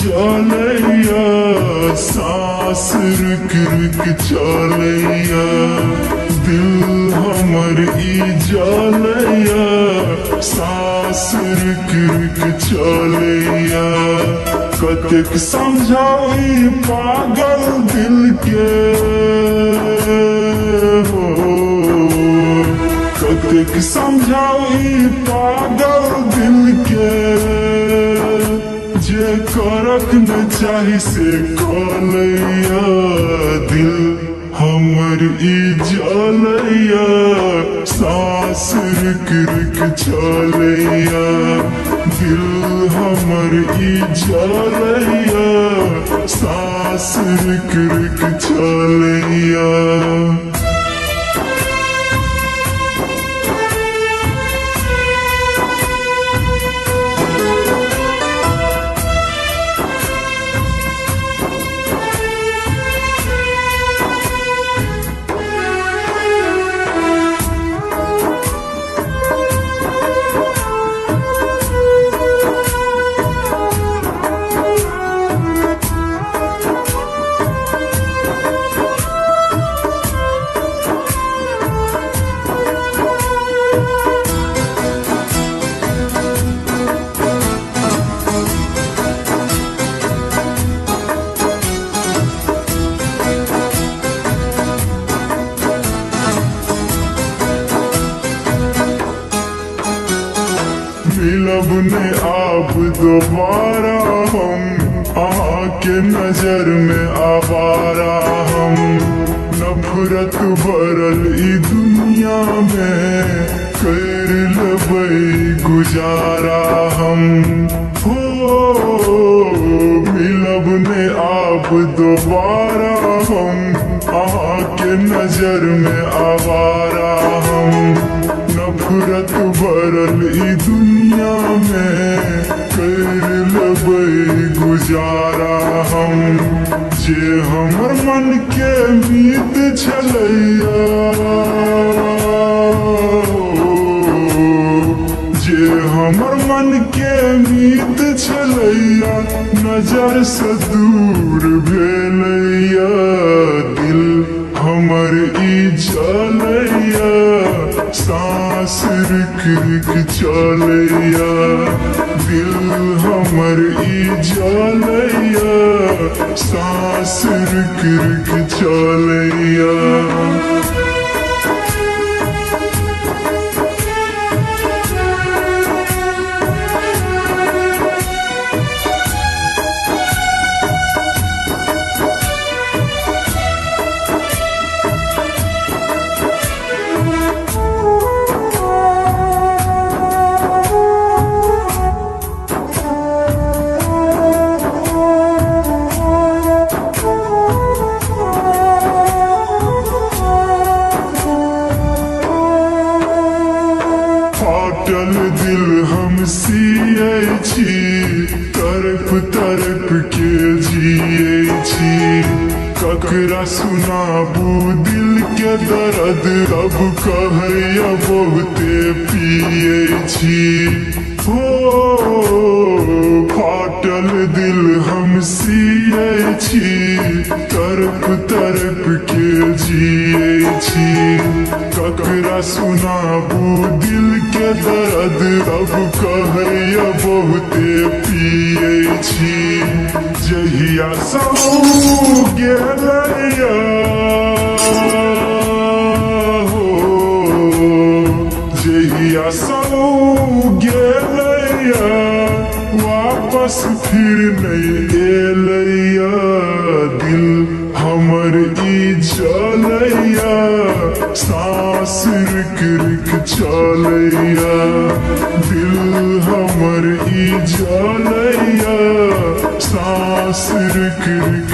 चलैया सांस रुक रुक चलैया दिल हमर जलैया सांस रुक रुक चलैया कतेक समझाई पागल दिल के हो कतेक समझाई पागल दिल के जे करक न चाही से कलैया दिल हमर जलैया सांस रुक रुक चलैया दिल हमर जलैया सांस रुक रुक चलैया। मिलब ने आप दोबारा हम आके नजर में आवारा हम नफरत भरल ई दुनिया में कर लेबै गुजारा हम हो मिलब ने आप दोबारा हम आके नजर में आवारा हम नफरत भरल ई दुनिया में कर लेबै गुजारा हम जे हमर मन के मीत छलैया जे हमर मन के मीत छलैया नजर से दूर भेलैया दिल हमर जलैया सांस रुक रुक चलैया दिल हमर जलैया सांस रुक रुक चलैया। फाटल दिल हम सियै छी तरफ तरफ के जियै छी ककरा सुनाबू दिल के दर्द अब कहैया बहुते पियै छी हो फाटल दिल हम सियै छी तरफ तरफ के जियै छी ककरा सुनाबू दिल के दर्द अब कहैया बहुते पियै छी जहिया सऊ गेलैया हो जहिया सऊ गेलैया वापस फिर नहीं एलैया दिल हमर जलैया सांस रुक रुक चलैया दिल हमर जलैया सांस रुक रुक